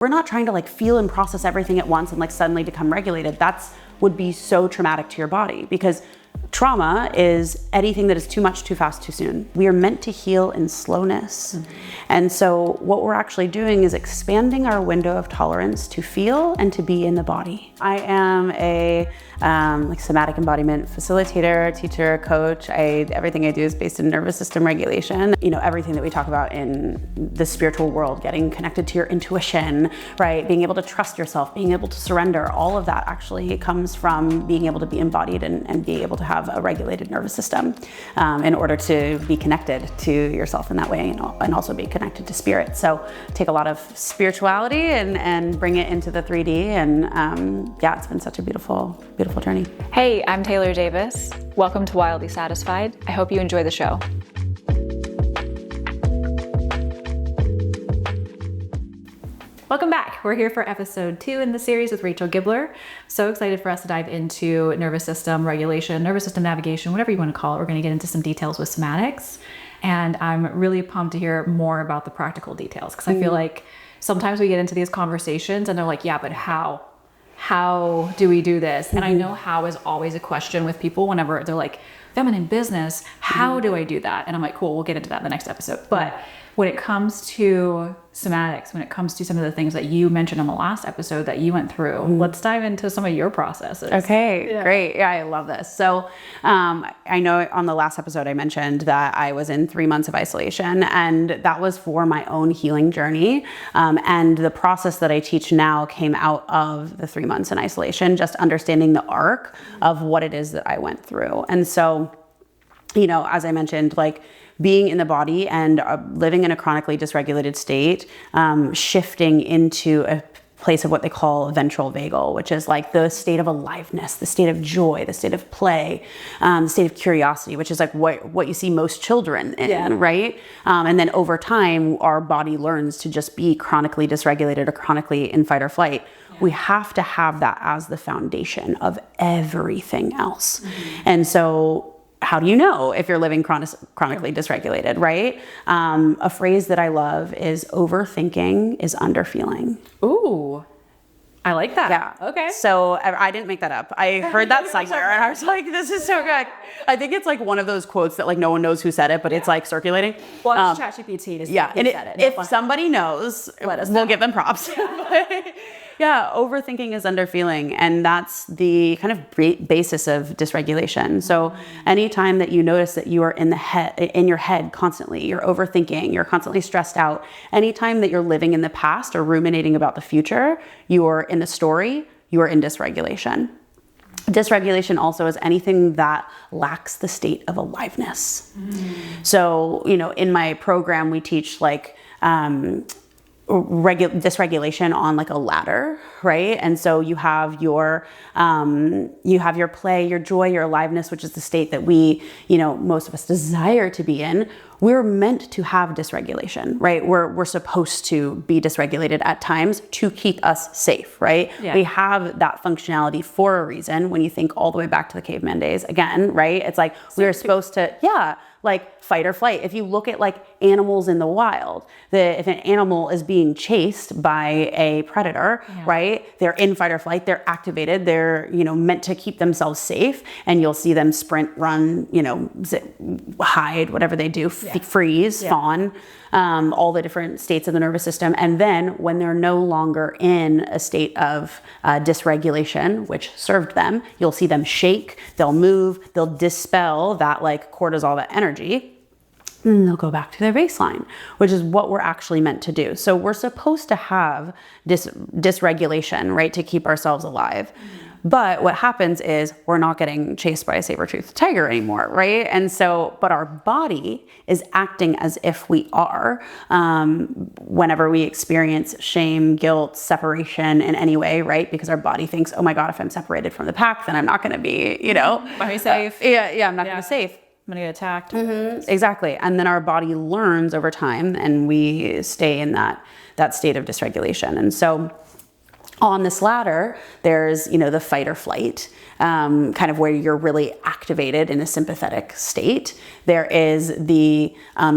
We're not trying to like feel and process everything at once and like suddenly become regulated. That's would be so traumatic to your body, because trauma is anything that is too much, too fast, too soon. We are meant to heal in slowness. And so what we're actually doing is expanding our window of tolerance to feel and to be in the body. I am a like somatic embodiment facilitator, teacher, coach. Everything I do is based in nervous system regulation. You know, everything that we talk about in the spiritual world, getting connected to your intuition, right? Being able to trust yourself, being able to surrender, all of that actually comes from being able to be embodied and be able to have a regulated nervous system in order to be connected to yourself in that way, and also be connected to spirit. So take a lot of spirituality and bring it into the 3D, and yeah, it's been such a beautiful journey. Hey, I'm Taylor Davis. Welcome to Wildly Satisfied. I hope you enjoy the show. Welcome back. We're here for episode 2 in the series with Rachel Gibler. So excited for us to dive into nervous system regulation, nervous system navigation, whatever you want to call it. We're going to get into some details with somatics. And I'm really pumped to hear more about the practical details, because I feel like sometimes we get into these conversations and they're like, yeah, but how? How do we do this? And I know how is always a question with people whenever they're like, feminine business, how do I do that? And I'm like, cool, we'll get into that in the next episode. But when it comes to somatics, when it comes to some of the things that you mentioned on the last episode that you went through, let's dive into some of your processes. Okay, great. Yeah, I love this. So I know on the last episode I mentioned that I was in 3 months of isolation, and that was for my own healing journey. And the process that I teach now came out of the 3 months in isolation, just understanding the arc of what it is that I went through. And so, you know, as I mentioned, like, being in the body and living in a chronically dysregulated state, shifting into a place of what they call ventral vagal, which is like the state of aliveness, the state of joy, the state of play, the state of curiosity, which is like what you see most children in, right? And then over time, our body learns to just be chronically dysregulated or chronically in fight or flight. We have to have that as the foundation of everything else. And so how do you know if you're living chronically dysregulated, right? A phrase that I love is overthinking is underfeeling. Ooh, I like that. Yeah. Okay. So I didn't make that up. I heard that somewhere and I was like, this is so good. I think it's like one of those quotes that like no one knows who said it, but it's like circulating. Well, it's ChatGPT to yeah. And said it. If somebody knows, we'll give them props. Yeah, overthinking is underfeeling, and that's the kind of basis of dysregulation. So anytime that you notice that you are in your head constantly, you're overthinking, you're constantly stressed out, anytime that you're living in the past or ruminating about the future, you're in the story, you are in dysregulation. Dysregulation also is anything that lacks the state of aliveness. So, you know, in my program, we teach like, dysregulation on like a ladder, right? And so you have your play, your joy, your aliveness, which is the state that we, you know, most of us desire to be in. We're meant to have dysregulation, right? We're supposed to be dysregulated at times to keep us safe, right? Yeah. We have that functionality for a reason. When you think all the way back to the caveman days, again, right? It's like we're supposed to, like fight or flight. If you look at like animals in the wild, if an animal is being chased by a predator, right? They're in fight or flight, they're activated, they're, you know, meant to keep themselves safe, and you'll see them sprint, run, you know, hide, whatever they do, freeze, fawn, all the different states of the nervous system. And then when they're no longer in a state of dysregulation, which served them, you'll see them shake, they'll move, they'll dispel that like cortisol, that energy, and they'll go back to their baseline, which is what we're actually meant to do. So we're supposed to have dysregulation, right, to keep ourselves alive. But what happens is we're not getting chased by a saber-toothed tiger anymore, right? And so, but our body is acting as if we are whenever we experience shame, guilt, separation in any way, right? Because our body thinks, oh my God, if I'm separated from the pack, then I'm not going to be, you know. Am I safe? I'm not going to be safe. I'm gonna get attacked. Exactly. And then our body learns over time, and we stay in that state of dysregulation. And so on this ladder, there's, you know, the fight or flight, kind of where you're really activated in a sympathetic state. There is the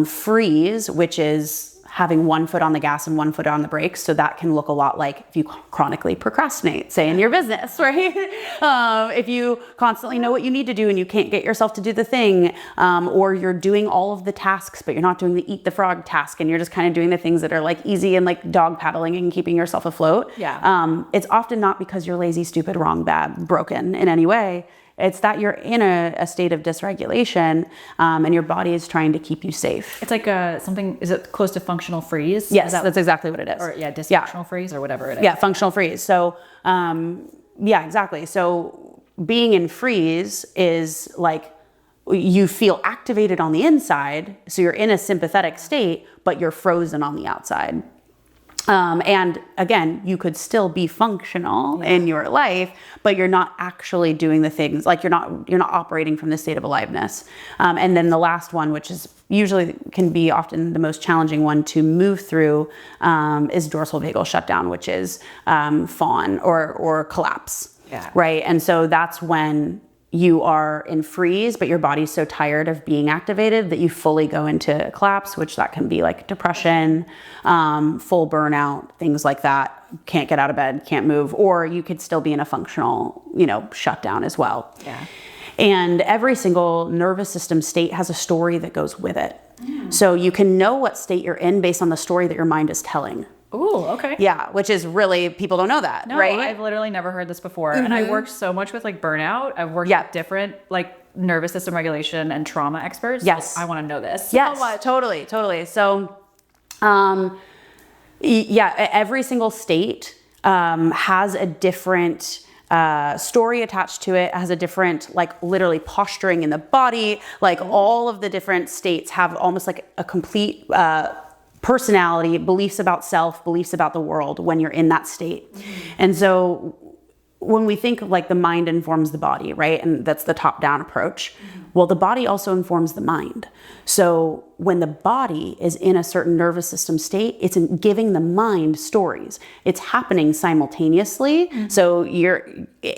freeze, which is having one foot on the gas and one foot on the brakes. So that can look a lot like if you chronically procrastinate, say in your business, right? If you constantly know what you need to do and you can't get yourself to do the thing, or you're doing all of the tasks, but you're not doing the eat the frog task, and you're just kind of doing the things that are like easy and like dog paddling and keeping yourself afloat. Yeah. It's often not because you're lazy, stupid, wrong, bad, broken in any way. It's that you're in a state of dysregulation, and your body is trying to keep you safe. It's like something, is it close to functional freeze? Yes, that's exactly what it is. Or dysfunctional freeze or whatever it is. Yeah, functional freeze. So, yeah, exactly. So being in freeze is like you feel activated on the inside. So you're in a sympathetic state, but you're frozen on the outside. And again, you could still be functional in your life, but you're not actually doing the things, like you're not operating from the state of aliveness. And then the last one, which is usually can be often the most challenging one to move through, is dorsal vagal shutdown, which is fawn or collapse. Yeah. Right. And so that's when you are in freeze, but your body's so tired of being activated that you fully go into collapse, which that can be like depression, full burnout, things like that. Can't get out of bed, can't move, or you could still be in a functional, shutdown as well. Yeah. And every single nervous system state has a story that goes with it. So you can know what state you're in based on the story that your mind is telling. Ooh, okay. Yeah, which is really, people don't know that, No, right? I've literally never heard this before. And I worked so much with like burnout. I've worked with different like nervous system regulation and trauma experts. Yes. So I want to know this. Yes, so much. totally. So, every single state has a different story attached to it, has a different, like literally posturing in the body, like all of the different states have almost like a complete personality, beliefs about self, beliefs about the world when you're in that state. And so when we think like the mind informs the body, right? And that's the top-down approach. Well, the body also informs the mind. So when the body is in a certain nervous system state, it's giving the mind stories. It's happening simultaneously. So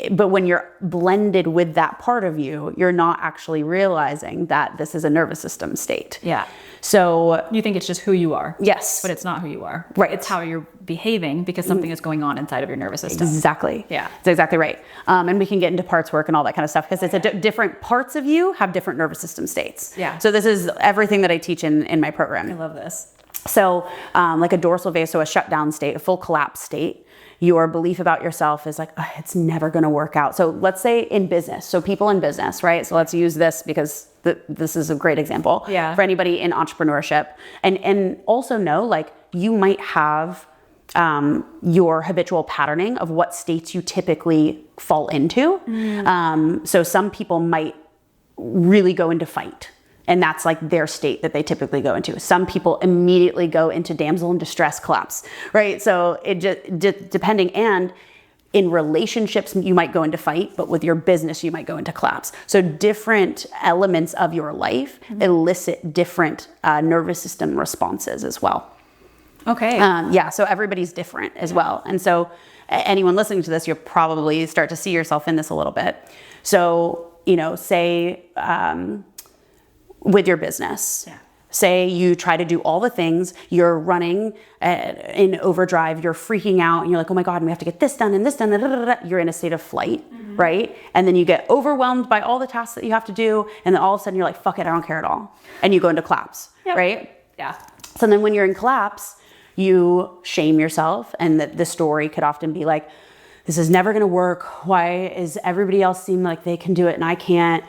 but when you're blended with that part of you, you're not actually realizing that this is a nervous system state. Yeah. So you think it's just who you are. Yes. But it's not who you are. Right. It's how you're behaving because something is going on inside of your nervous system. Exactly. Yeah. That's exactly right. And we can get into parts work and all that kind of stuff because it's different parts of you have different nervous system states. Yeah. So this is everything that I teach in my program. I love this. So like a dorsal vagal, so a shutdown state, a full collapse state, your belief about yourself is like, oh, it's never going to work out. So let's say in business, so people in business, right? So let's use this because this is a great example for anybody in entrepreneurship. And also know, like, you might have your habitual patterning of what states you typically fall into. So some people might really go into fight. And that's like their state that they typically go into. Some people immediately go into damsel in distress collapse, right? So it just depending, and in relationships, you might go into fight, but with your business, you might go into collapse. So different elements of your life elicit different nervous system responses as well. Okay. So everybody's different as well. And so anyone listening to this, you'll probably start to see yourself in this a little bit. So, say, with your business. Say you try to do all the things, you're running in overdrive, you're freaking out, and you're like, oh my God, we have to get this done and this done. You're in a state of flight, right? And then you get overwhelmed by all the tasks that you have to do, and then all of a sudden you're like, fuck it, I don't care at all. And you go into collapse, right? Yeah. So then when you're in collapse, you shame yourself, and the story could often be like, this is never gonna work. Why is everybody else seem like they can do it and I can't?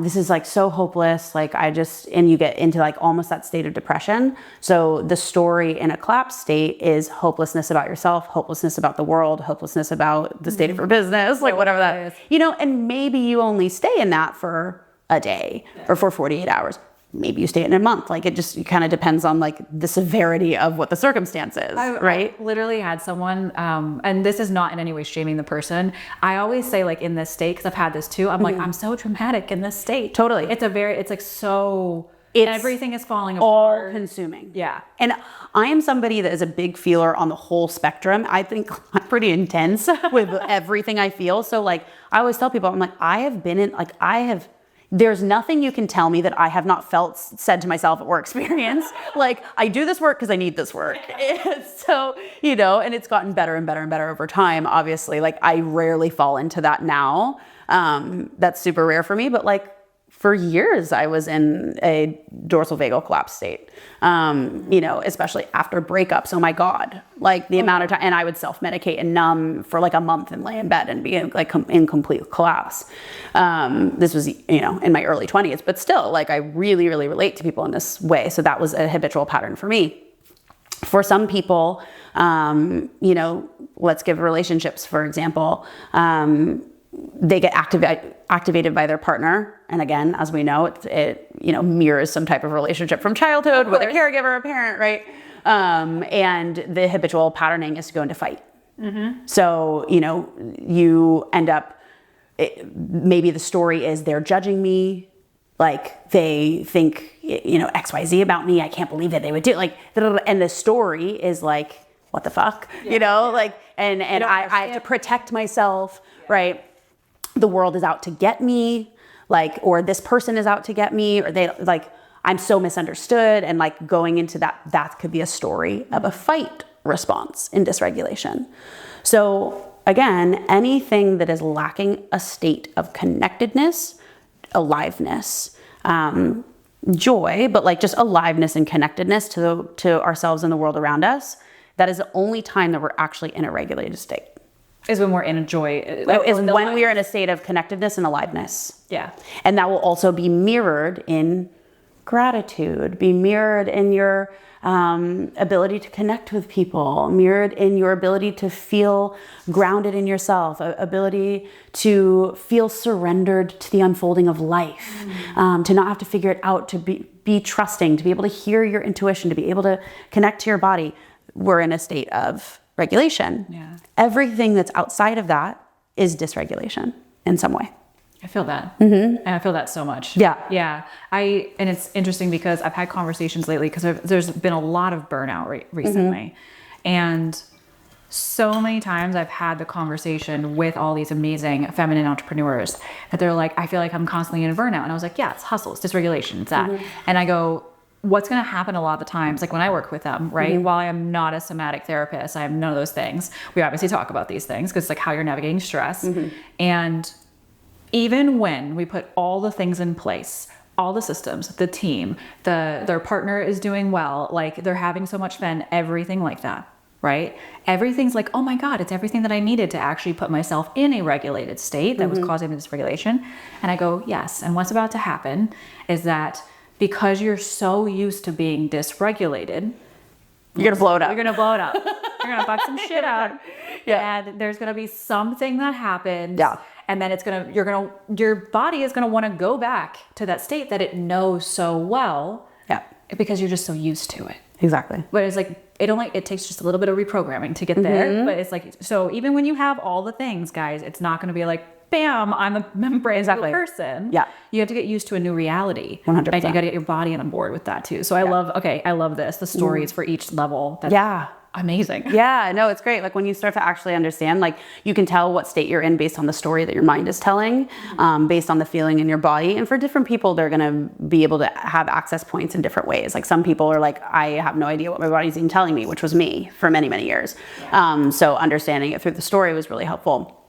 This is like so hopeless. Like and you get into like almost that state of depression. So the story in a collapse state is hopelessness about yourself, hopelessness about the world, hopelessness about the state of your business, like whatever that is. And maybe you only stay in that for a day or for 48 hours. Maybe you stay in a month. Like it kind of depends on like the severity of what the circumstance is, right? I literally had someone, and this is not in any way shaming the person. I always say like in this state, because I've had this too. I'm like, I'm so dramatic in this state. Totally. It's like so, everything is falling all apart. consuming. Yeah. And I am somebody that is a big feeler on the whole spectrum. I think I'm pretty intense with everything I feel. So like I always tell people, I'm like, I have there's nothing you can tell me that I have not felt, said to myself or experienced. Like, I do this work because I need this work. So, you know, and it's gotten better and better and better over time, obviously. Like, I rarely fall into that now. That's super rare for me, but like, for years, I was in a dorsal vagal collapse state, you know, especially after breakups. Oh my God, like the amount of time, and I would self-medicate and numb for like a month and lay in bed and be like in complete collapse. This was, you know, in my early 20s, but still, like, I really, really relate to people in this way. So that was a habitual pattern for me. For some people, you know, let's give relationships, for example, they get activated by their partner. And again, as we know, it you know, mirrors some type of relationship from childhood with a caregiver, a parent, right? And the habitual patterning is to go into fight. So, you know, you end up, maybe the story is they're judging me, like they think, you know, XYZ about me. I can't believe that they would do it. Like, and the story is like, what the fuck, you know, like, and I have to protect myself, right? The world is out to get me, like, or this person is out to get me, or they, like, I'm so misunderstood. And like, going into that could be a story of a fight response in dysregulation. So again, anything that is lacking a state of connectedness, aliveness, joy, but like just aliveness and connectedness to ourselves and the world around us, that is the only time that we're actually in a regulated state. Is when we're in a joy. Is when we are in a state of connectedness and aliveness. Yeah. And that will also be mirrored in gratitude, be mirrored in your ability to connect with people, mirrored in your ability to feel grounded in yourself, ability to feel surrendered to the unfolding of life, to not have to figure it out, to be trusting, to be able to hear your intuition, to be able to connect to your body. We're in a state of regulation. Yeah. Everything that's outside of that is dysregulation in some way. I feel that. And I feel that so much. Yeah. Yeah. And it's interesting because I've had conversations lately because there's been a lot of burnout recently. And so many times I've had the conversation with all these amazing feminine entrepreneurs that they're like, I feel like I'm constantly in a burnout. And I was like, yeah, it's hustle, it's dysregulation, it's that. And I go, what's going to happen a lot of the times, like when I work with them, right? While I am not a somatic therapist, I have none of those things. We obviously talk about these things because it's like how you're navigating stress. And even when we put all the things in place, all the systems, the team, their partner is doing well, like they're having so much fun, everything like that, right? Everything's like, oh my God, it's everything that I needed to actually put myself in a regulated state that was causing this dysregulation. And I go, yes. And what's about to happen is that because you're so used to being dysregulated, you're gonna blow it up. You're gonna blow it up. You're gonna fuck some shit up. Yeah. And there's gonna be something that happens. Yeah. And then your body is gonna want to go back to that state that it knows so well. Yeah. Because you're just so used to it. Exactly. But it's like it takes just a little bit of reprogramming to get there. But it's like, so even when you have all the things, guys, it's not gonna be like, bam, I'm a membrane person. Yeah. You have to get used to a new reality. 100%. And you got to get your body on board with that too. So I love this. The stories for each level. That's amazing. Yeah, no, it's great. Like when you start to actually understand, like you can tell what state you're in based on the story that your mind is telling, based on the feeling in your body. And for different people, they're going to be able to have access points in different ways. Like some people are like, I have no idea what my body's even telling me, which was me for many, many years. So understanding it through the story was really helpful.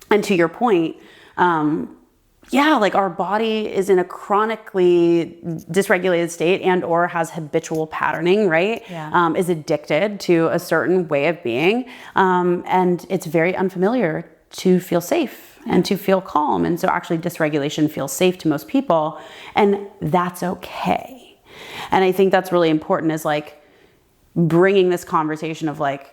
And to your point, like our body is in a chronically dysregulated state and or has habitual patterning, right? Yeah. Is addicted to a certain way of being. And it's very unfamiliar to feel safe and to feel calm. And so actually dysregulation feels safe to most people, and that's okay. And I think that's really important, is like bringing this conversation of like,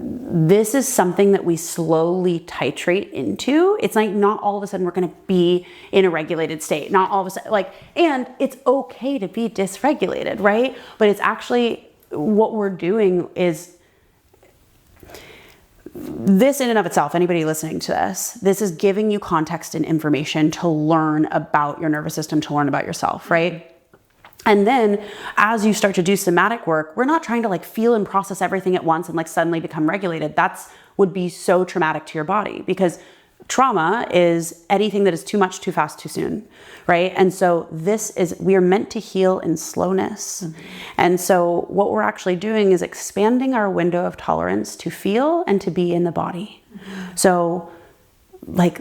this is something that we slowly titrate into. It's like not all of a sudden we're going to be in a regulated state. Not all of a sudden, like, and it's okay to be dysregulated, right? But it's actually what we're doing is this in and of itself, anybody listening to this is giving you context and information to learn about your nervous system, to learn about yourself, right? And then as you start to do somatic work, we're not trying to like feel and process everything at once and like suddenly become regulated. That's would be so traumatic to your body, because trauma is anything that is too much, too fast, too soon, right? And so we are meant to heal in slowness. And so what we're actually doing is expanding our window of tolerance to feel and to be in the body. So like,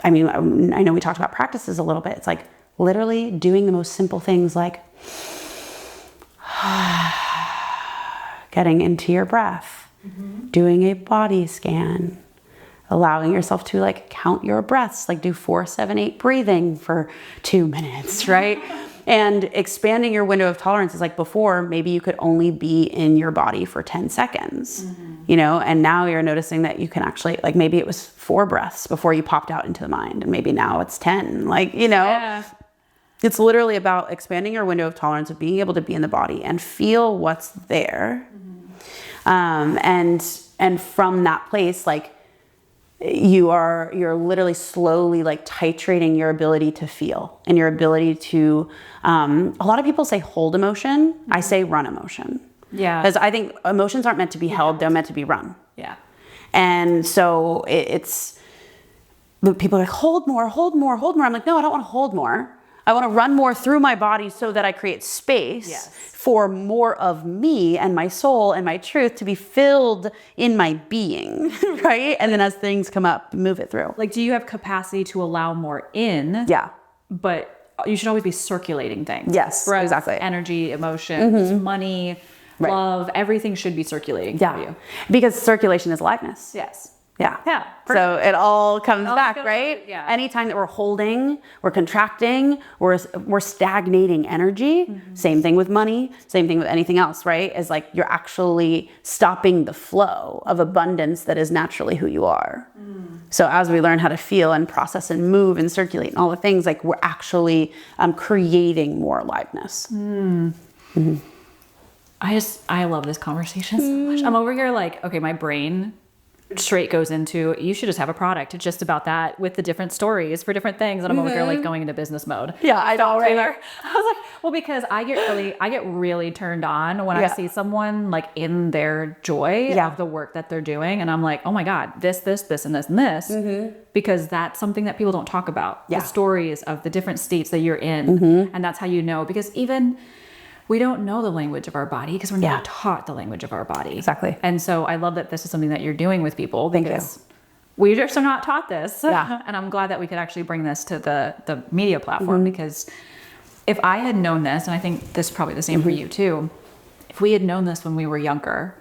I mean, I know we talked about practices a little bit. It's like literally doing the most simple things like getting into your breath, doing a body scan, allowing yourself to like count your breaths, like do 4, 7, 8 breathing for 2 minutes, right? And expanding your window of tolerance is like before, maybe you could only be in your body for 10 seconds, you know, and now you're noticing that you can actually, like maybe it was 4 breaths before you popped out into the mind, and maybe now it's 10, like, you know, it's literally about expanding your window of tolerance of being able to be in the body and feel what's there. And from that place, like, you're literally slowly like titrating your ability to feel and your ability to, a lot of people say hold emotion. I say run emotion. Yeah. Because I think emotions aren't meant to be held. They're meant to be run. Yeah. And so it's, people are like, hold more, hold more, hold more. I'm like, no, I don't want to hold more. I want to run more through my body so that I create space for more of me and my soul and my truth to be filled in my being, right? And then as things come up, move it through. Like, do you have capacity to allow more in? Yeah. But you should always be circulating things. Yes, breath, exactly. Energy, emotions, money, love, everything should be circulating for you. Because circulation is aliveness. Yes. Yeah. Yeah. So it all comes back, right? Yeah. Anytime that we're holding, we're contracting, we're stagnating energy. Same thing with money, same thing with anything else, right? Is like you're actually stopping the flow of abundance that is naturally who you are. So as we learn how to feel and process and move and circulate and all the things, like we're actually creating more aliveness. I love this conversation so much. I'm over here like, okay, my brain straight goes into, you should just have a product just about that with the different stories for different things. And I'm over here like going into business mode. Yeah, I know, right? I was like, well, because I get really turned on when I see someone like in their joy of the work that they're doing. And I'm like, oh my God, this, and this, and this. Because that's something that people don't talk about. The stories of the different states that you're in. And that's how you know, because even we don't know the language of our body because we're not taught the language of our body. Exactly. And so I love that this is something that you're doing with people because we just are not taught this. Yeah. And I'm glad that we could actually bring this to the media platform because if I had known this, and I think this is probably the same for you too, if we had known this when we were younger,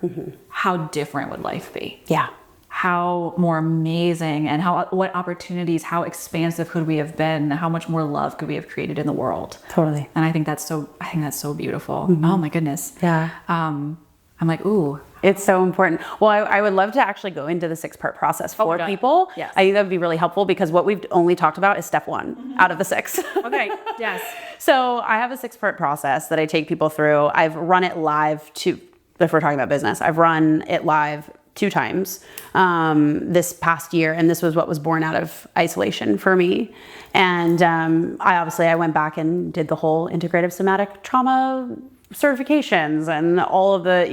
how different would life be? Yeah. How more amazing and what opportunities, how expansive could we have been? How much more love could we have created in the world? Totally. And I think that's so beautiful. Oh my goodness. Yeah. I'm like, ooh. It's so important. Well, I would love to actually go into the 6-part process for people. Yes. I think that would be really helpul because what we've only talked about is step 1 out of the 6. Okay. Yes. So I have a 6-part process that I take people through. I've run it live if we're talking about business, I've run it live 2 times this past year, and this was what was born out of isolation for me. And I went back and did the whole integrative somatic trauma certifications and all of the,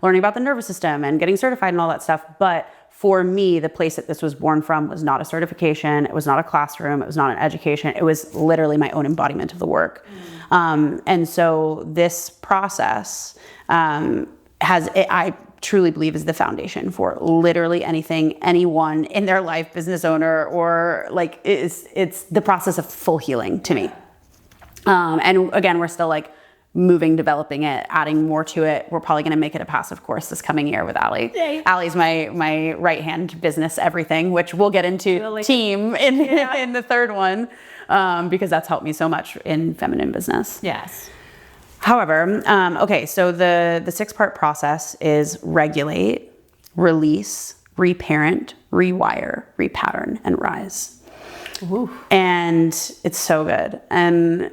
learning about the nervous system and getting certified and all that stuff. But for me, the place that this was born from was not a certification. It was not a classroom. It was not an education. It was literally my own embodiment of the work. And so this process I truly believe is the foundation for literally anything, anyone in their life, business owner, or like it's the process of full healing to me. And again, we're still like moving, developing it, adding more to it. We're probably going to make it a passive course this coming year with Allie. Yay. Allie's my right hand business everything, which we'll get into team in the 3rd one, because that's helped me so much in feminine business. Yes. However, so the 6-part process is regulate, release, reparent, rewire, repattern, and rise. Ooh. And it's so good. And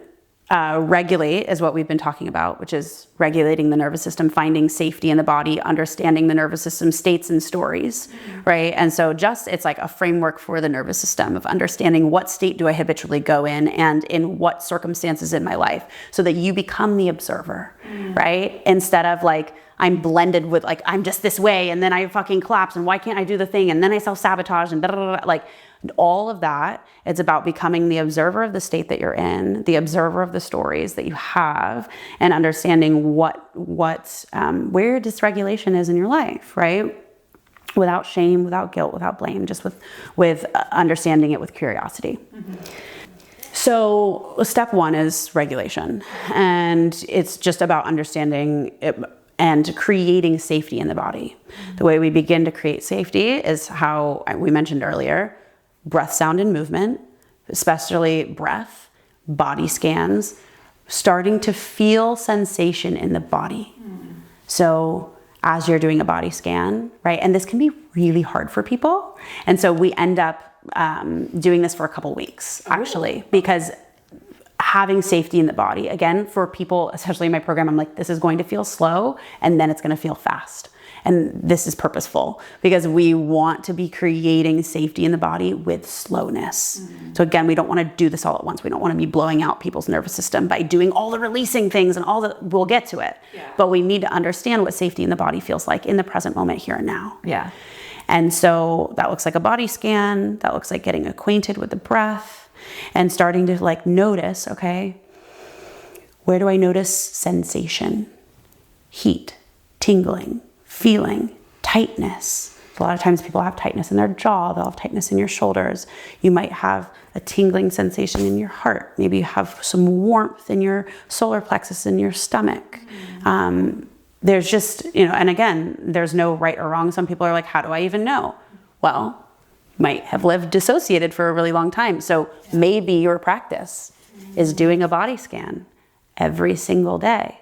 regulate is what we've been talking about, which is regulating the nervous system, finding safety in the body, understanding the nervous system states and stories, right? And so it's like a framework for the nervous system of understanding what state do I habitually go in and in what circumstances in my life so that you become the observer, right? Instead of like, I'm blended with like, I'm just this way, and then I fucking collapse, and why can't I do the thing, and then I self-sabotage, and like all of that. It's about becoming the observer of the state that you're in, the observer of the stories that you have, and understanding where dysregulation is in your life, right? Without shame, without guilt, without blame, just with understanding it with curiosity. So step one is regulation, and it's just about understanding it and creating safety in the body. The way we begin to create safety is how we mentioned earlier: breath, sound, and movement, especially breath, body scans, starting to feel sensation in the body. So as you're doing a body scan, right? And this can be really hard for people. And so we end up doing this for a couple weeks, actually, because having safety in the body, again, for people, especially in my program, I'm like, this is going to feel slow, and then it's going to feel fast. And this is purposeful because we want to be creating safety in the body with slowness. So again, we don't want to do this all at once. We don't want to be blowing out people's nervous system by doing all the releasing things and we'll get to it. Yeah. But we need to understand what safety in the body feels like in the present moment, here and now. Yeah. And so that looks like a body scan. That looks like getting acquainted with the breath and starting to like notice, okay, where do I notice sensation? Heat, tingling, feeling, tightness. A lot of times people have tightness in their jaw, they'll have tightness in your shoulders. You might have a tingling sensation in your heart. Maybe you have some warmth in your solar plexus in your stomach. There's just, and again, there's no right or wrong. Some people are like, how do I even know? Well, you might have lived dissociated for a really long time. So maybe your practice is doing a body scan every single day.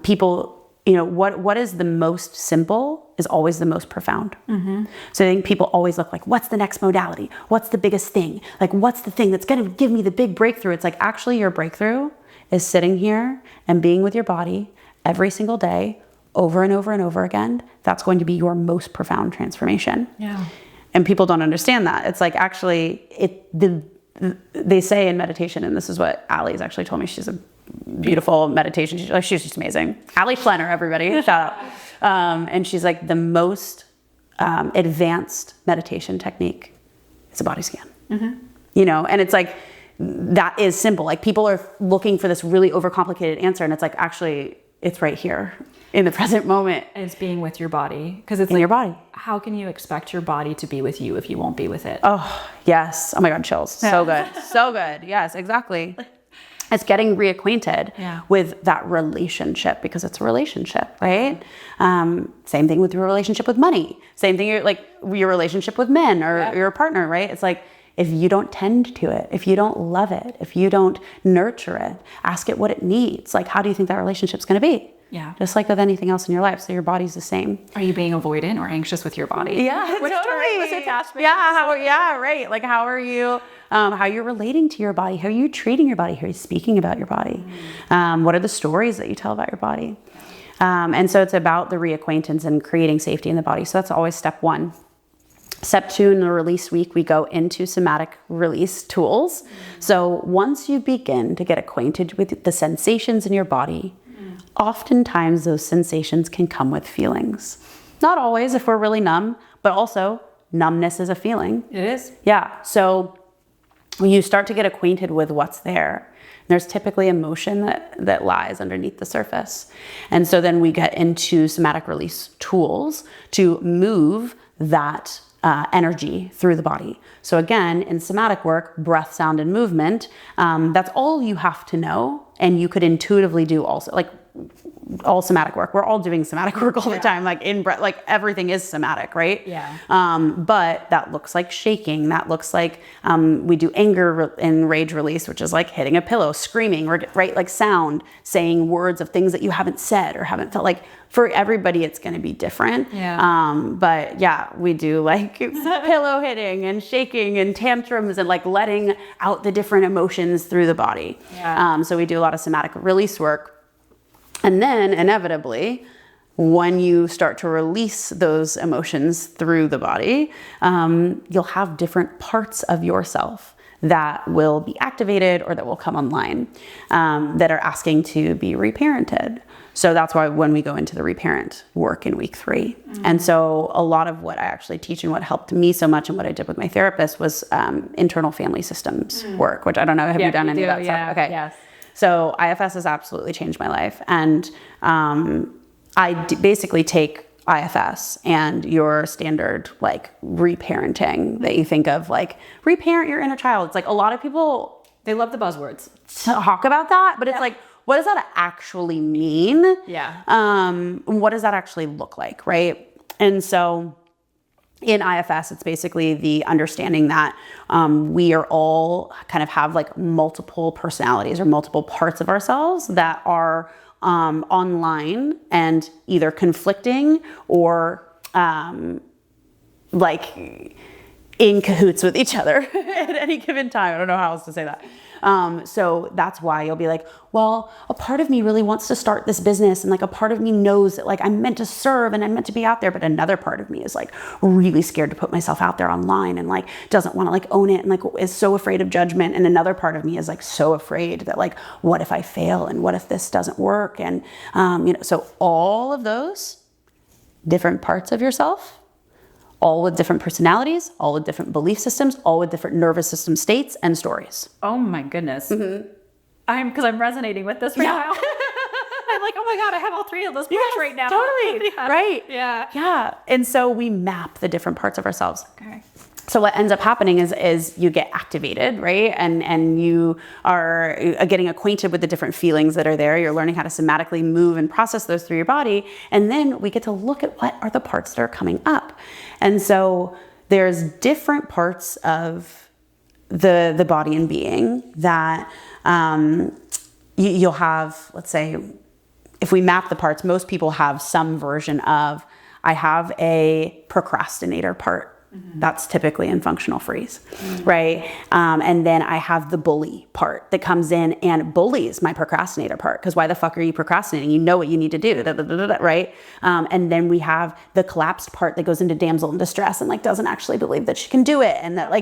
People, what is the most simple is always the most profound. So I think people always look like, what's the next modality? What's the biggest thing? Like, what's the thing that's going to give me the big breakthrough? It's like, actually your breakthrough is sitting here and being with your body every single day, over and over and over again. That's going to be your most profound transformation. Yeah. And people don't understand that. It's like, actually, they say in meditation, and this is what Allie's actually told me. She's a beautiful meditation. She's just amazing. Allie Flenner, everybody, shout out. And she's like, the most advanced meditation technique is a body scan. And it's like, that is simple. Like, people are looking for this really overcomplicated answer, and it's like, actually, it's right here in the present moment. It's being with your body, because it's in your body. How can you expect your body to be with you if you won't be with it? Oh, yes. Oh my God, chills. So good. So good. Yes, exactly. It's getting reacquainted with that relationship, because it's a relationship, right? Same thing with your relationship with money. Same thing, your relationship with men or your partner, right? It's like, if you don't tend to it, if you don't love it, if you don't nurture it, ask it what it needs. Like, how do you think that relationship's going to be? Yeah. Just like with anything else in your life. So your body's the same. Are you being avoidant or anxious with your body? Yeah, totally. With attachment. Yeah, right. Like, how are you, how you're relating to your body? How are you treating your body? How are you speaking about your body? What are the stories that you tell about your body? And so it's about the reacquaintance and creating safety in the body. So that's always step one. Step two, in the release week, we go into somatic release tools. So once you begin to get acquainted with the sensations in your body, oftentimes those sensations can come with feelings. Not always if we're really numb, but also numbness is a feeling. It is. Yeah. So when you start to get acquainted with what's there, there's typically emotion that lies underneath the surface. And so then we get into somatic release tools to move that energy through the body. So again, in somatic work, breath, sound, and movement, that's all you have to know. And you could intuitively do also, like, all somatic work. We're all doing somatic work all the time, like in breath, like everything is somatic, right? Yeah. But that looks like shaking. That looks like, we do anger and rage release, which is like hitting a pillow, screaming, right? Like sound, saying words of things that you haven't said or haven't felt. Like, for everybody, it's going to be different. Yeah. But yeah, we do like pillow hitting and shaking and tantrums and like letting out the different emotions through the body. Yeah. So we do a lot of somatic release work. And then inevitably, when you start to release those emotions through the body, you'll have different parts of yourself that will be activated or that will come online, that are asking to be reparented. So that's why when we go into the reparent work in week 3. And so a lot of what I actually teach and what helped me so much and what I did with my therapist was internal family systems work, which I don't know, have you done any of that stuff? Okay. Yes. So IFS has absolutely changed my life. And basically take IFS and your standard like reparenting that you think of, like reparent your inner child. It's like a lot of people, They love the buzzwords. talk about that, but it's like, what does that actually mean? Yeah. What does that actually look like, right? And so in IFS, it's basically the understanding that we are all kind of have like multiple personalities or multiple parts of ourselves that are online and either conflicting or like in cahoots with each other at any given time. I don't know how else to say that. So that's why you'll be like, well, a part of me really wants to start this business, and like a part of me knows that like I'm meant to serve and I'm meant to be out there, but another part of me is like really scared to put myself out there online and like doesn't want to like own it and like is so afraid of judgment. And another part of me is like so afraid that like, what if I fail and what if this doesn't work? And so all of those different parts of yourself, all with different personalities, all with different belief systems, all with different nervous system states and stories. Oh my goodness. Because I'm resonating with this right now. I'm like, oh my God, I have all 3 of those parts right now. Totally. Yeah. Right. Yeah. Yeah. And so we map the different parts of ourselves. Okay. So what ends up happening is you get activated, right? And you are getting acquainted with the different feelings that are there. You're learning how to somatically move and process those through your body. And then we get to look at what are the parts that are coming up. And so there's different parts of the body and being that you'll have, let's say, if we map the parts, most people have some version of, I have a procrastinator part. That's typically in functional freeze, right? And then I have the bully part that comes in and bullies my procrastinator part. Because why the fuck are you procrastinating? You know what you need to do, right? And then we have the collapsed part that goes into damsel in distress and like doesn't actually believe that she can do it. And that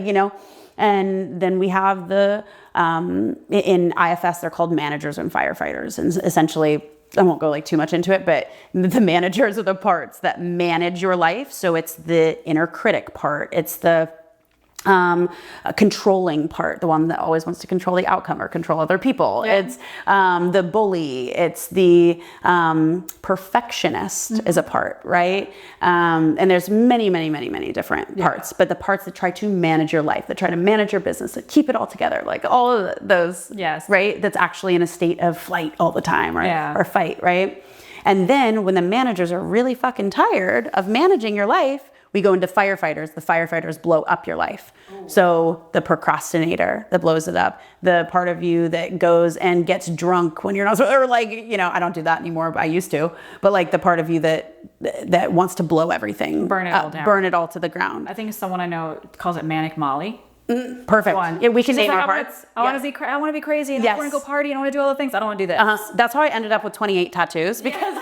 and then we have the, in IFS, they're called managers and firefighters. And essentially, I won't go like too much into it, but the managers are the parts that manage your life. So it's the inner critic part. It's the controlling part, the one that always wants to control the outcome or control other people. Yeah. It's the bully. It's the perfectionist is a part, right? And there's many, many, many, many different parts, but the parts that try to manage your life, that try to manage your business, that keep it all together, like all of those, right? That's actually in a state of flight all the time, right? Or fight, right? And then when the managers are really fucking tired of managing your life, we go into firefighters. The firefighters blow up your life. Ooh. So the procrastinator that blows it up, the part of you that goes and gets drunk when you're not, or like, I don't do that anymore, but I used to, but like the part of you that wants to blow everything, burn it all down, burn it all to the ground. I think someone I know calls it manic Molly. Perfect. Yeah, we can name our parts. I want to be crazy. And I want to go party. And I want to do all the things. I don't want to do this. That's how I ended up with 28 tattoos because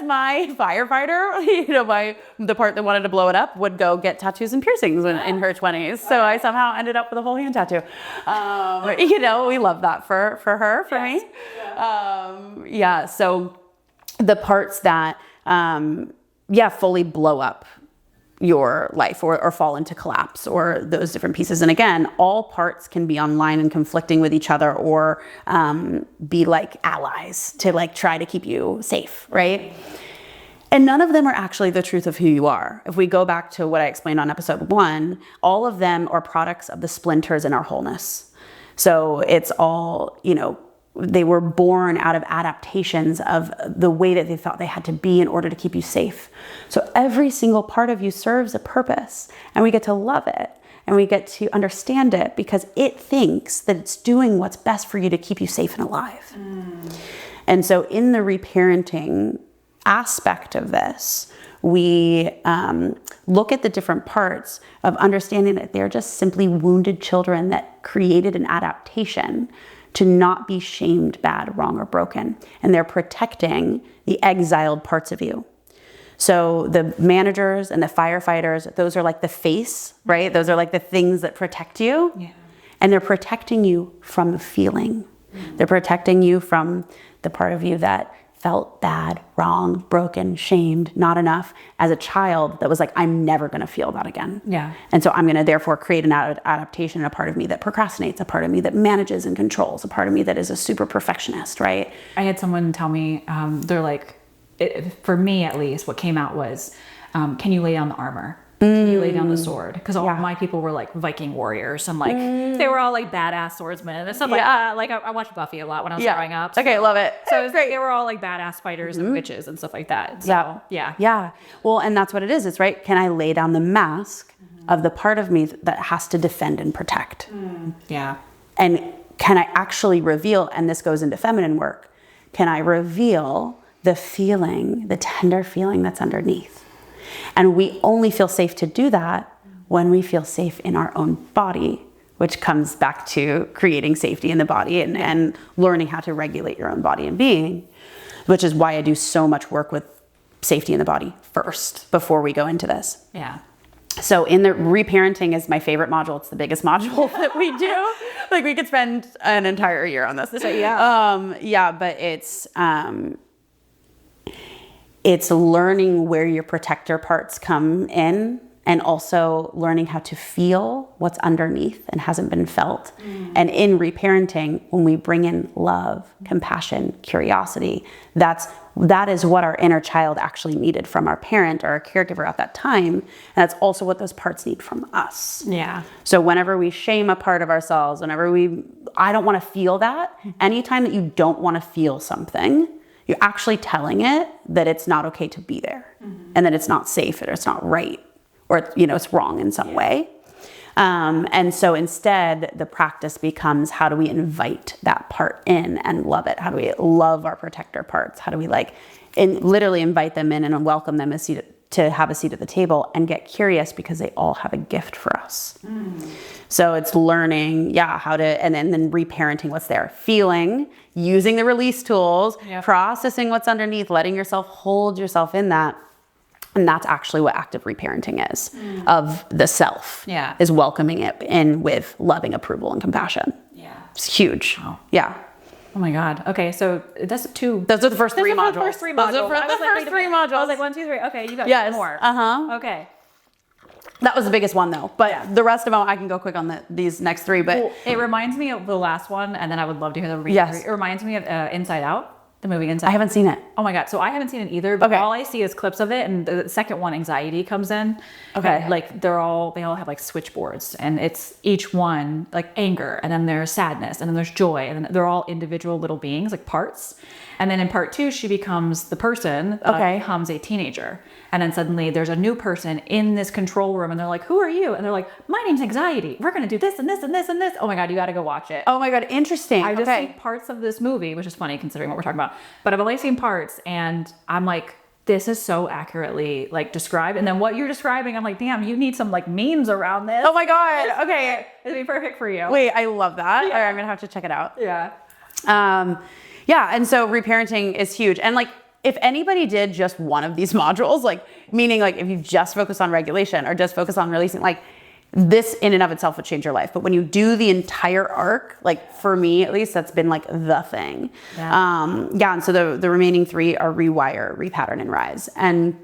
my firefighter, the part that wanted to blow it up, would go get tattoos and piercings in her 20s. So I somehow ended up with a whole hand tattoo. We love that for her, for me. So the parts that fully blow up your life or fall into collapse or those different pieces. And again, all parts can be online and conflicting with each other or be like allies to like try to keep you safe, right? And none of them are actually the truth of who you are. If we go back to what I explained on episode 1, all of them are products of the splinters in our wholeness. So it's all, they were born out of adaptations of the way that they thought they had to be in order to keep you safe. So every single part of you serves a purpose, and we get to love it and we get to understand it because it thinks that it's doing what's best for you to keep you safe and alive. And so in the reparenting aspect of this, we look at the different parts of understanding that they're just simply wounded children that created an adaptation to not be shamed, bad, wrong, or broken. And they're protecting the exiled parts of you. So the managers and the firefighters, those are like the face, right? Those are like the things that protect you. Yeah. And they're protecting you from the feeling. They're protecting you from the part of you that felt bad, wrong, broken, shamed, not enough as a child that was like, I'm never going to feel that again. Yeah. And so I'm going to therefore create an adaptation, a part of me that procrastinates, a part of me that manages and controls, a part of me that is a super perfectionist, right? I had someone tell me, they're like, for me at least, what came out was, can you lay down the armor? Can you lay down the sword? Because all my people were like Viking warriors, and like they were all like badass swordsmen and stuff like that. Like I watched Buffy a lot when I was growing up. Okay, love it. So it was great. They were all like badass fighters and witches and stuff like that. So, yeah. Well, and that's what it is. It's right. Can I lay down the mask of the part of me that has to defend and protect? Yeah. And can I actually reveal, and this goes into feminine work, can I reveal the feeling, the tender feeling that's underneath? And we only feel safe to do that when we feel safe in our own body, which comes back to creating safety in the body and learning how to regulate your own body and being, which is why I do so much work with safety in the body first before we go into this. Yeah. So in the reparenting is my favorite module. It's the biggest module that we do. Like we could spend an entire year on this. But it's learning where your protector parts come in, and also learning how to feel what's underneath and hasn't been felt. And in reparenting, when we bring in love, compassion, curiosity, that is what our inner child actually needed from our parent or our caregiver at that time. And that's also what those parts need from us. Yeah. So whenever we shame a part of ourselves, I don't want to feel that. Anytime that you don't want to feel something, you're actually telling it that it's not okay to be there, and that it's not safe, or it's not right, or it's wrong in some way. And so instead, the practice becomes, how do we invite that part in and love it? How do we love our protector parts? How do we literally invite them in and welcome them to have a seat at the table and get curious, because they all have a gift for us. So it's learning, how to, and then reparenting what's there, feeling, using the release tools, processing what's underneath, letting yourself hold yourself in that. And that's actually what active reparenting is of the self, is welcoming it in with loving approval and compassion. Yeah. It's huge. Wow. Yeah. Oh my God. Okay, so that's two. Those are the first three modules. The first three modules. I was like 1, 2, 3. Okay, you got more. Okay. That was the biggest one though, but the rest of them I can go quick on these next three. But it reminds me of the last one, and then I would love to hear the review. It reminds me of Inside Out. The movie Inside. I haven't seen it. Oh my God. So I haven't seen it either, but all I see is clips of it. And the second one, anxiety, comes in. Okay. Like they all have like switchboards, and it's each one like anger, and then there's sadness, and then there's joy, and then they're all individual little beings, like parts. And then in part 2, she becomes the person that becomes a teenager. And then suddenly there's a new person in this control room, and they're like, who are you? And they're like, my name's anxiety. We're going to do this and this and this and this. Oh my God, you got to go watch it. Oh my God, interesting. I just see parts of this movie, which is funny considering what we're talking about. But I've only seen parts, and I'm like, this is so accurately like described. And then what you're describing, I'm like, damn, you need some like memes around this. Oh my God. Okay. It'd be perfect for you. Wait, I love that. Yeah. I'm going to have to check it out. Yeah. And so reparenting is huge. And like, if anybody did just one of these modules, like meaning like if you just focus on regulation or just focus on releasing, like this in and of itself would change your life. But when you do the entire arc, like for me at least, that's been like the thing. Yeah. And so the remaining 3 are rewire, repattern, and rise. And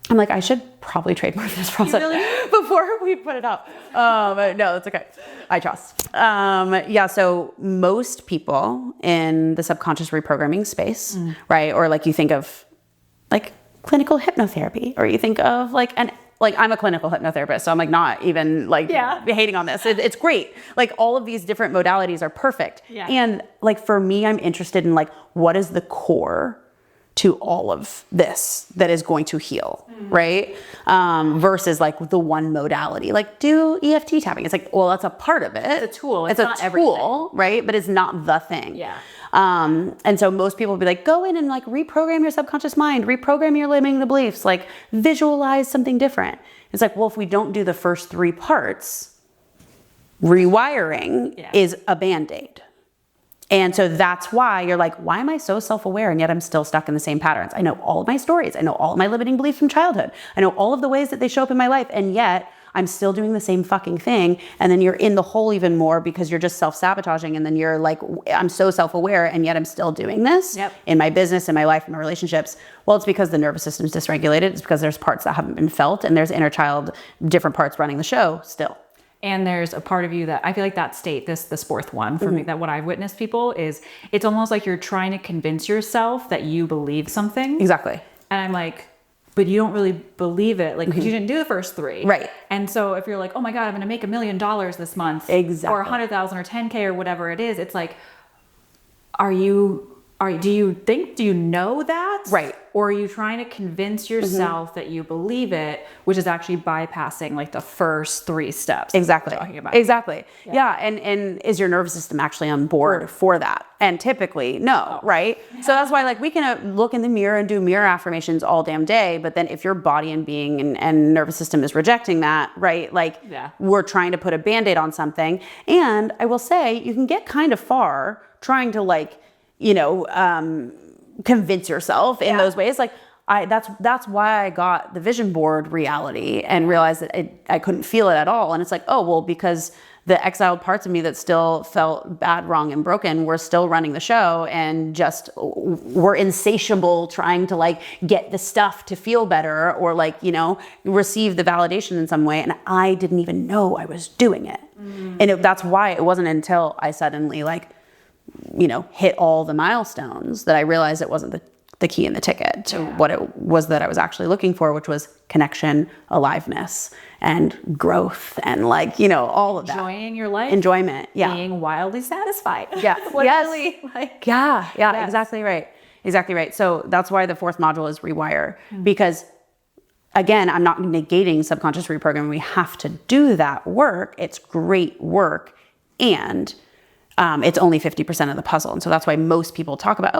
I'm like, I should probably trademark this process before we put it out. But no, that's okay. I trust. So most people in the subconscious reprogramming space, right? Or like you think of like clinical hypnotherapy, or you think of like I'm a clinical hypnotherapist, so I'm like not even like hating on this. It's great. Like all of these different modalities are perfect. Yeah. And like for me, I'm interested in like what is the core to all of this that is going to heal, right? Versus like the one modality, like do EFT tapping. It's like, well, that's a part of it. It's a tool. It's a tool, right? But it's not the thing. Yeah. And so most people will be like, go in and like reprogram your subconscious mind, reprogram your limiting beliefs, like visualize something different. It's like, well, if we don't do the first 3 parts, rewiring is a Band-Aid. And so that's why you're like, why am I so self-aware and yet I'm still stuck in the same patterns? I know all of my stories. I know all of my limiting beliefs from childhood. I know all of the ways that they show up in my life. And yet I'm still doing the same fucking thing. And then you're in the hole even more because you're just self-sabotaging. And then you're like, I'm so self-aware and yet I'm still doing this in my business, in my life, in my relationships. Well, it's because the nervous system is dysregulated. It's because there's parts that haven't been felt and there's inner child, different parts running the show still. And there's a part of you that I feel like that state, this fourth one for me, that what I've witnessed people is it's almost like you're trying to convince yourself that you believe something. Exactly. And I'm like, but you don't really believe it, like, because you didn't do the first three. Right. And so if you're like, oh my God, I'm going to make $1 million this month. Exactly. Or 100,000 or 10K or whatever it is. It's like, do you know that? Right. Or are you trying to convince yourself that you believe it, which is actually bypassing like the first 3 steps. Exactly. Talking about. Exactly. Yeah. And is your nervous system actually on board for that? And typically no, right? So that's why like we can look in the mirror and do mirror affirmations all damn day. But then if your body and being and nervous system is rejecting that, right? Like we're trying to put a Band-Aid on something. And I will say you can get kind of far trying to like, convince yourself in those ways. Like that's why I got the vision board reality and realized that I couldn't feel it at all. And it's like, oh, well, because the exiled parts of me that still felt bad, wrong, and broken were still running the show and just were insatiable trying to like get the stuff to feel better or like, receive the validation in some way. And I didn't even know I was doing it. And that's why it wasn't until I suddenly like, hit all the milestones that I realized it wasn't the key in the ticket to what it was that I was actually looking for, which was connection, aliveness, and growth, and like, all of that. Enjoying your life. Enjoyment. Yeah. Being wildly satisfied. Yeah. Literally, like. Yeah. Yes. Exactly right. Exactly right. So that's why the 4th module is rewire, because again, I'm not negating subconscious reprogramming. We have to do that work. It's great work. And it's only 50% of the puzzle. And so that's why most people talk about,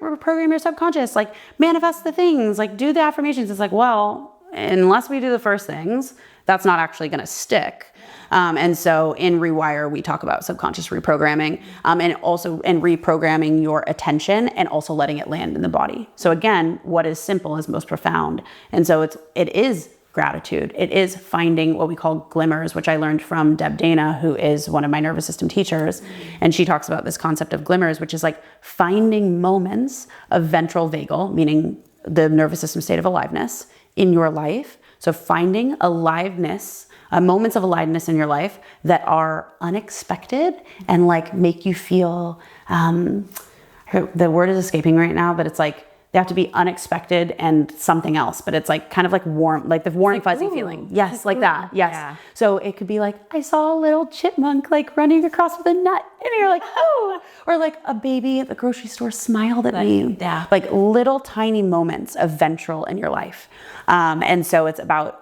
reprogram your subconscious, like manifest the things, like do the affirmations. It's like, well, unless we do the first things, that's not actually going to stick. And so in Rewire, we talk about subconscious reprogramming, and also in reprogramming your attention and also letting it land in the body. So again, what is simple is most profound. And so it is gratitude. It is finding what we call glimmers, which I learned from Deb Dana, who is one of my nervous system teachers. And she talks about this concept of glimmers, which is like finding moments of ventral vagal, meaning the nervous system state of aliveness in your life. So finding aliveness, moments of aliveness in your life that are unexpected and like make you feel, the word is escaping right now, but it's like, they have to be unexpected and something else, but it's like kind of like warm, like the warm, like, fuzzy feeling. Yes, like that. Yes. Yeah. So it could be like, I saw a little chipmunk like running across with a nut, and you're like, oh, or like a baby at the grocery store smiled at me. Yeah. Like little tiny moments of ventral in your life. And so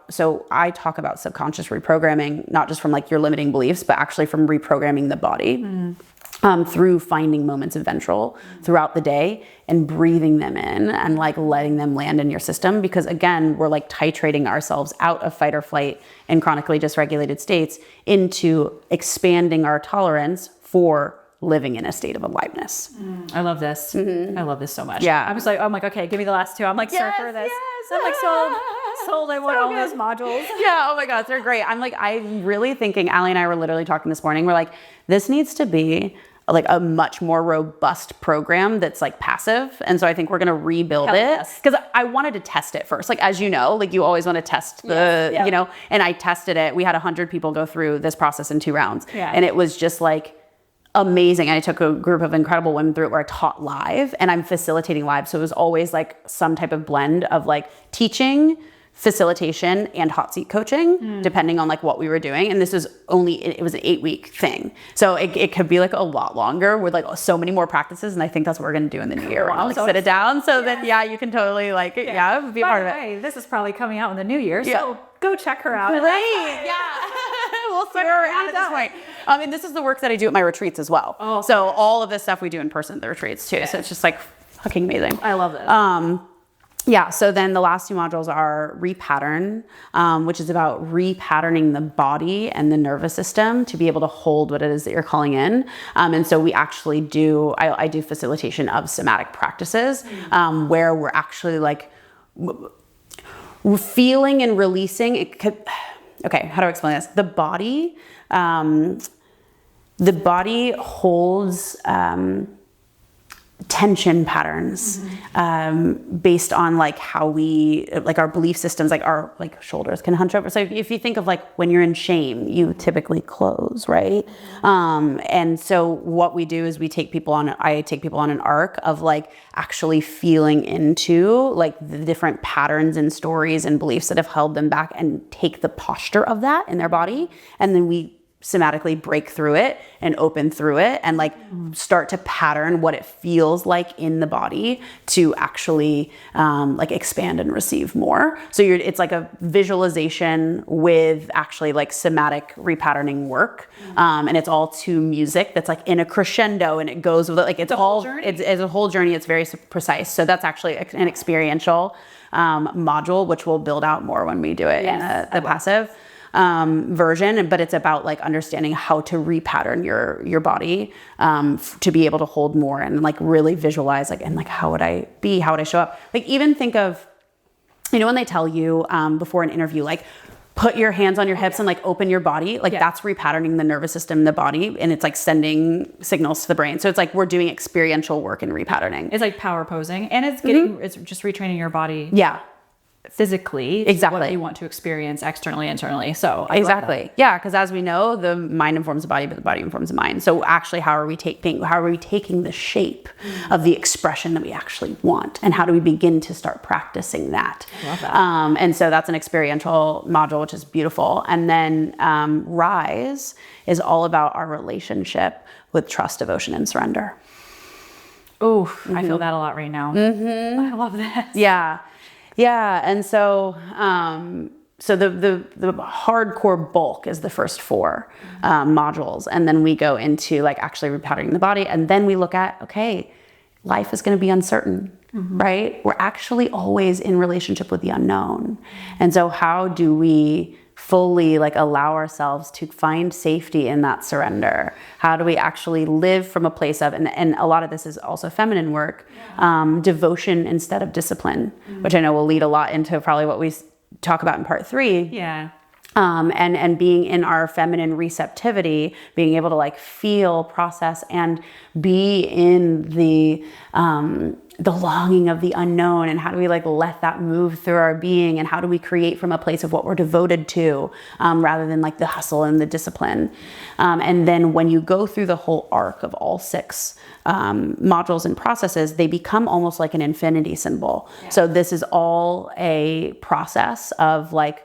so I talk about subconscious reprogramming, not just from like your limiting beliefs, but actually from reprogramming the body. Through finding moments of ventral throughout the day and breathing them in and like letting them land in your system. Because again, we're like titrating ourselves out of fight or flight and chronically dysregulated states into expanding our tolerance for living in a state of aliveness. I love this. I love this so much. Yeah. I was like, okay, give me the last 2. I'm like, start for this. I'm like sold. I want all those modules. Yeah. Oh my God, they're great. I'm really thinking, Allie and I were literally talking this morning. We're like, this needs to be like a much more robust program that's like passive. And so I think we're going to rebuild it because I wanted to test it first. Like, as you know, like you always want to test and I tested it. We had 100 people go through this process in 2 rounds. Yeah. And it was just like amazing. And I took a group of incredible women through it where I taught live and I'm facilitating live. So it was always like some type of blend of like teaching, facilitation, and hot seat coaching, depending on like what we were doing. And this was it was an 8-week thing. So it could be like a lot longer with like so many more practices. And I think that's what we're going to do in the new year. We'll like sit it down. So then, you can totally like, be a part of it. This is probably coming out in the new year. So go check her out. Great. Yeah. We'll see where we're at this point. And this is the work that I do at my retreats as well. Oh, so all of this stuff we do in person at the retreats too. So it's just like fucking amazing. I love this. So then the last 2 modules are repattern, which is about repatterning the body and the nervous system to be able to hold what it is that you're calling in. And so we actually I do facilitation of somatic practices, where we're actually like feeling and releasing. okay, how do I explain this? The body holds tension patterns based on like how we, like our belief systems, like our like shoulders can hunch over. So if you think of like when you're in shame, you typically close, right? And so what we do is I take people on an arc of like actually feeling into like the different patterns and stories and beliefs that have held them back, and take the posture of that in their body. And then we somatically break through it and open through it and like start to pattern what it feels like in the body to actually like expand and receive more. So it's like a visualization with actually like somatic repatterning work. And it's all to music that's like in a crescendo, and it goes with it. Like it's a whole journey. It's very precise. So that's actually an experiential module, which we'll build out more when we do it in the passive version, but it's about like understanding how to repattern your body to be able to hold more, and like really visualize like, and like how would I show up? Like even think of, when they tell you before an interview, like put your hands on your hips and like open your body, like that's repatterning the nervous system in the body, and it's like sending signals to the brain. So it's like we're doing experiential work in repatterning. It's like power posing, and it's just retraining your body. Yeah. Physically, exactly what you want to experience externally, internally. So exactly, yeah, because as we know, the mind informs the body, but the body informs the mind. So actually, how are we taking the shape of the expression that we actually want, and how do we begin to start practicing that? I love that. And so that's an experiential module, which is beautiful. And then Rise is all about our relationship with trust, devotion, and surrender. Oh, I feel that a lot right now. I love this. Yeah, and so the hardcore bulk is the first 4 modules, and then we go into like actually repatterning the body, and then we look at, okay, life is going to be uncertain, right? We're actually always in relationship with the unknown, and so how do we fully like allow ourselves to find safety in that surrender? How do we actually live from a place of, and a lot of this is also feminine work, devotion instead of discipline, which I know will lead a lot into probably what we talk about in part 3. Yeah. And being in our feminine receptivity, being able to like feel, process, and be in the longing of the unknown, and how do we like let that move through our being, and how do we create from a place of what we're devoted to, rather than like the hustle and the discipline. And then when you go through the whole arc of all 6 modules and processes, they become almost like an infinity symbol. Yeah. So this is all a process of like,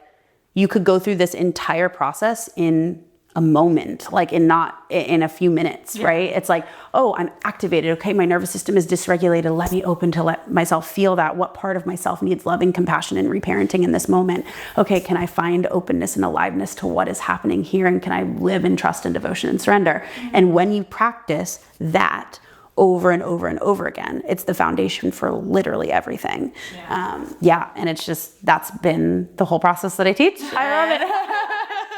you could go through this entire process in a moment, like in a few minutes, right? It's like, oh, I'm activated. Okay, my nervous system is dysregulated. Let me open to let myself feel that. What part of myself needs loving, compassion, and reparenting in this moment? Okay, can I find openness and aliveness to what is happening here? And can I live in trust and devotion and surrender? And when you practice that over and over and over again, it's the foundation for literally everything. And it's just, that's been the whole process that I teach. I love it.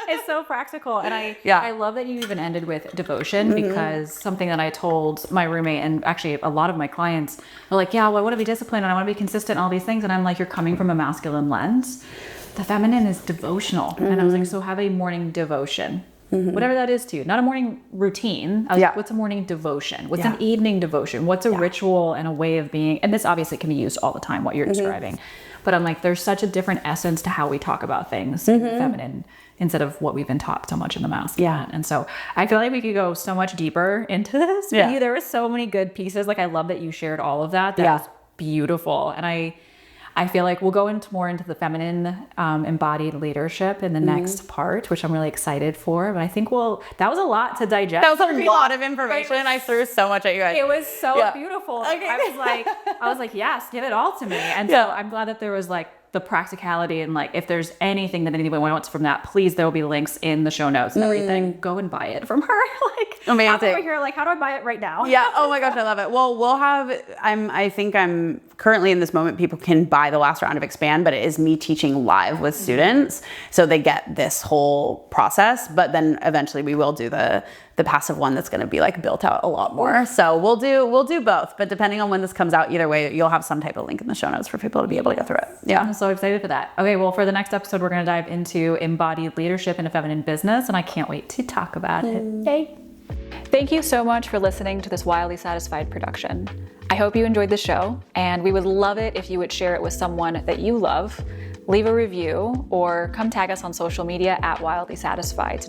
It's so practical. And I love that you even ended with devotion, because something that I told my roommate, and actually a lot of my clients are like, yeah, well, I want to be disciplined and I want to be consistent and all these things. And I'm like, you're coming from a masculine lens. The feminine is devotional. And I was like, so have a morning devotion. Whatever that is to you, not a morning routine. I was like, what's a morning devotion? What's an evening devotion? What's a ritual and a way of being? And this obviously can be used all the time, what you're describing. But I'm like, there's such a different essence to how we talk about things in the feminine, instead of what we've been taught so much in the masculine. And so I feel like we could go so much deeper into this. There were so many good pieces. Like, I love that you shared all of that. That was beautiful. And I feel like we'll go more into the feminine embodied leadership in the next part, which I'm really excited for. But I think that was a lot to digest. That was a lot of information. I threw so much at you guys. It was so beautiful. Okay. I was like, yes, give it all to me. And so I'm glad that there was like the practicality, and like, if there's anything that anyone wants from that, please, there will be links in the show notes and everything. Go and buy it from her. Like, amazing. I'm over here like, how do I buy it right now? Yeah. Oh my gosh, I love it. Well, we'll have, I think I'm currently in this moment, people can buy the last round of Expand, but it is me teaching live with students. So they get this whole process, but then eventually we will do the the passive one that's going to be like built out a lot more. So we'll do both, but depending on when this comes out, either way, you'll have some type of link in the show notes for people to be able to go through it. Yeah. I'm so excited for that. Okay, well, for the next episode, we're going to dive into embodied leadership in a feminine business, and I can't wait to talk about it. Yay. Thank you so much for listening to this Wildly Satisfied production. I hope you enjoyed the show, and we would love it if you would share it with someone that you love, leave a review, or come tag us on social media at Wildly Satisfied.